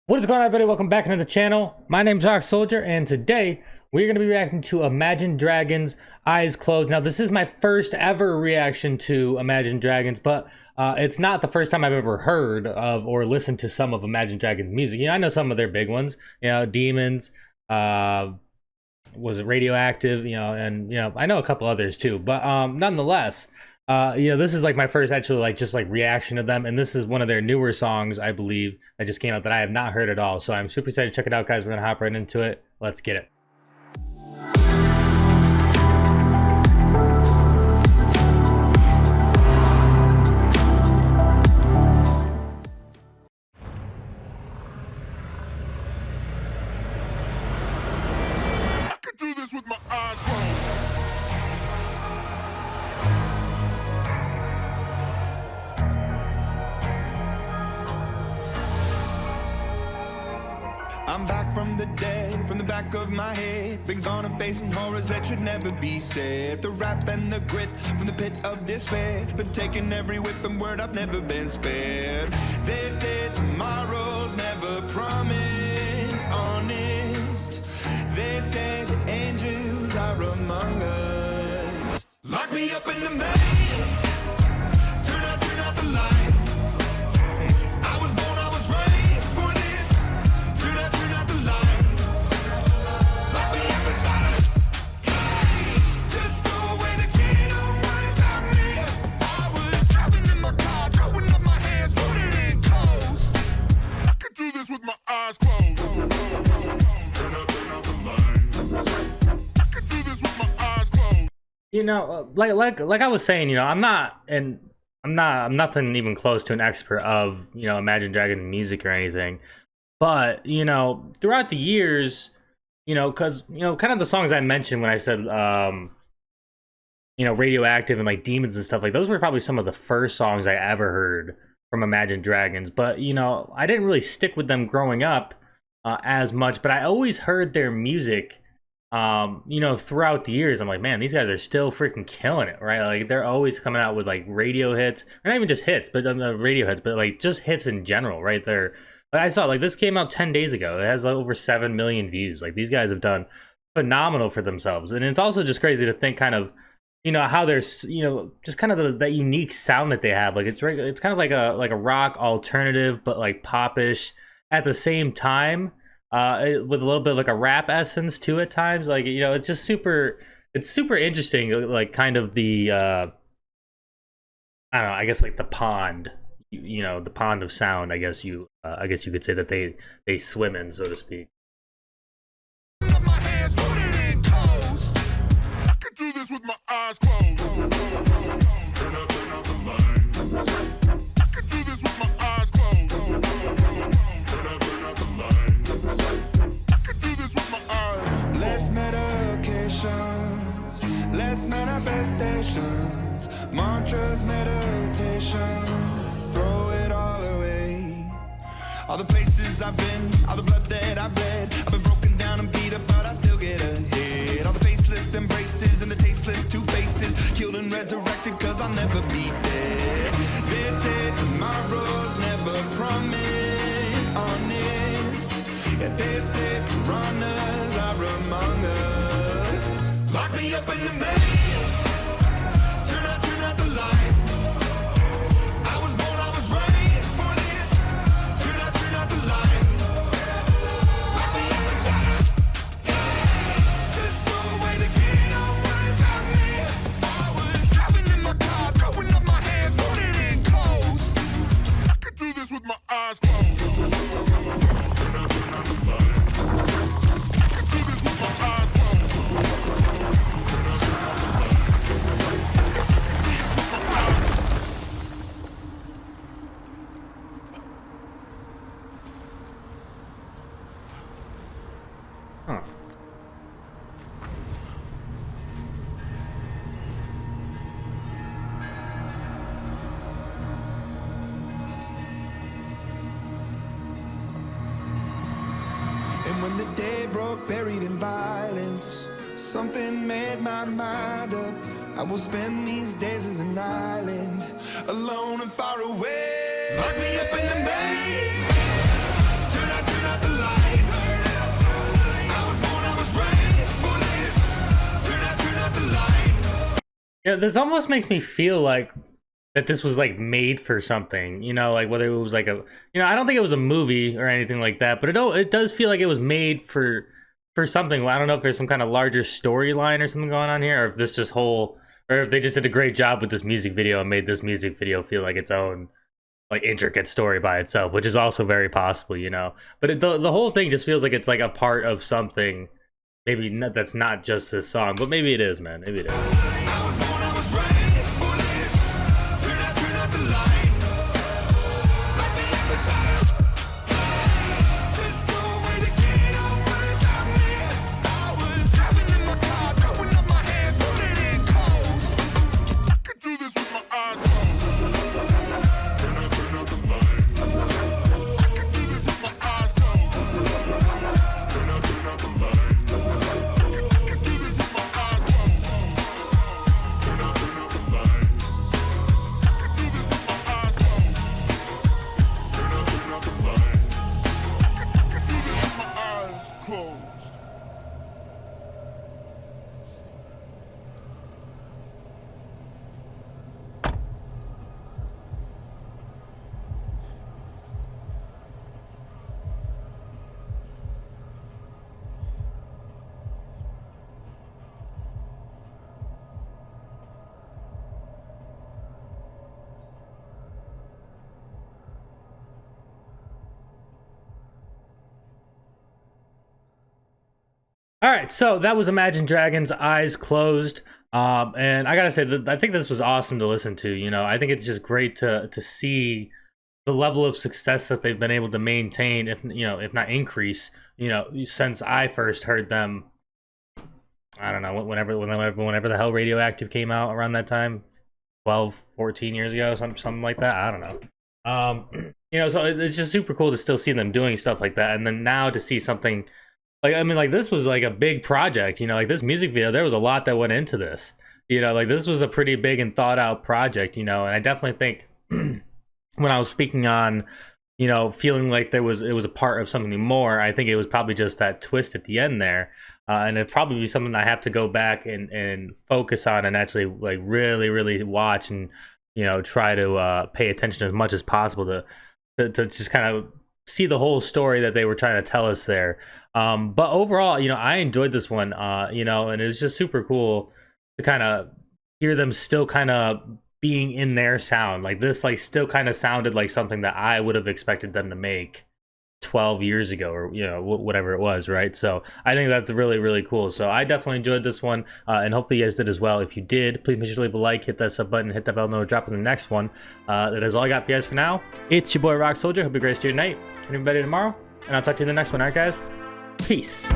What is going on, everybody? Welcome back into the channel. My name's Dark Soldier, and today we're going to be reacting to Imagine Dragons Eyes Closed. Now, this is my first ever reaction to Imagine Dragons, but it's not the first time I've ever heard of or listened to some of Imagine Dragons music. You know, I know some of their big ones, you know, Demons, was it Radioactive, you know, and, you know, I know a couple others too, but nonetheless, you know, this is like my first actual just reaction to them, and this is one of their newer songs, I believe, that just came out that I have not heard at all. So I'm super excited to check it out, guys. We're gonna hop right into it. Let's get it. I could do this with my eyes closed. I'm back from the dead, from the back of my head. Been gone and facing horrors that should never be said. The wrath and the grit from the pit of despair. Been taking every whip and word, I've never been spared. They say tomorrow's never promised, honest. They say the angels are among us. Lock me up in the maze. Turn out the lights. With my eyes closed. Turn out the lights. I could do this with my eyes closed. You know, like I was saying, you know, I'm nothing even close to an expert of, you know, Imagine Dragons music or anything, but you know, throughout the years, you know, because you know, kind of the songs I mentioned when I said, you know, Radioactive and like Demons and stuff, like those were probably some of the first songs I ever heard from Imagine Dragons. But you know, I didn't really stick with them growing up as much, but I always heard their music, you know, throughout the years. I'm like, man, these guys are still freaking killing it, right? Like they're always coming out with like radio hits, or not even just hits, but radio hits, but like just hits in general, right? There, I saw like this came out 10 days ago. It has like over 7 million views. Like these guys have done phenomenal for themselves, and it's also just crazy to think kind of, you know, how there's, you know, just kind of that unique sound that they have. Like it's kind of like a rock alternative, but like popish at the same time, with a little bit of like a rap essence to at times. Like, you know, it's just it's super interesting. Like kind of the, I don't know, I guess like the pond, you know, the pond of sound. I guess you could say that they swim in, so to speak. Do this with my eyes closed. Turn out the lights. I could do this with my eyes closed. Turn out the lights. I could do this with my eyes. Less medications, less manifestations, mantras, meditation, throw it all away. All the places I've been, all the blood that I've bled, I've been broken down and beat up, but I still get ahead. All the faceless embraces and the tasteless two faces, killed and resurrected, cause I'll never be dead. They say tomorrow's never promised, honest. Yeah, they say piranhas are among us. Lock me up in the maze. Turn out the lights. I was born, I was raised for this. Turn out the lights. Lock me up inside. Just throw away the key, don't worry about me. I was driving in my car, throwing up my hands, putting in coast. I could do this with my eyes closed. Turn out the lights. I could do this with my eyes closed. Huh. And when the day broke, buried in violence, something made my mind up. I will spend these days as an island, alone and far away. Lock me up in the maze. Turn out Yeah, this almost makes me feel like that this was like made for something, you know, like whether it was like a, you know, I don't think it was a movie or anything like that, but it does feel like it was made for something. I don't know if there's some kind of larger storyline or something going on here, or if this just whole, or if they just did a great job with this music video and made this music video feel like its own like intricate story by itself, which is also very possible, you know. But the whole thing just feels like it's like a part of something. Maybe not, that's not just this song, but maybe it is, man. Maybe it is. All right, so that was Imagine Dragons' Eyes Closed. And I gotta say that I think this was awesome to listen to. You know, I think it's just great to see the level of success that they've been able to maintain, if you know, if not increase, you know, since I first heard them. I don't know, whenever the hell Radioactive came out around that time, 12, 14 years ago, something like that. I don't know. You know, so it's just super cool to still see them doing stuff like that, and then now to see something. Like, I mean, like, this was, like, a big project, you know, like, this music video, there was a lot that went into this, you know, like, this was a pretty big and thought-out project, you know, and I definitely think when I was speaking on, you know, feeling like it was a part of something more, I think it was probably just that twist at the end there, and it'd probably be something I have to go back and focus on and actually, like, really, really watch and, you know, try to pay attention as much as possible to just kind of see the whole story that they were trying to tell us there. But overall, you know, I enjoyed this one, you know, and it was just super cool to kind of hear them still kind of being in their sound. Like this, like still kind of sounded like something that I would have expected them to make 12 years ago, or, you know, whatever it was, right? So I think that's really, really cool. So I definitely enjoyed this one, and hopefully you guys did as well. If you did, please make sure to leave a like, hit that sub button, hit that bell notification, drop in the next one. That is all I got for you guys for now. It's your boy Rock Soldier. Hope you guys do tonight, and everybody tomorrow, and I'll talk to you in the next one. All right, guys? Peace.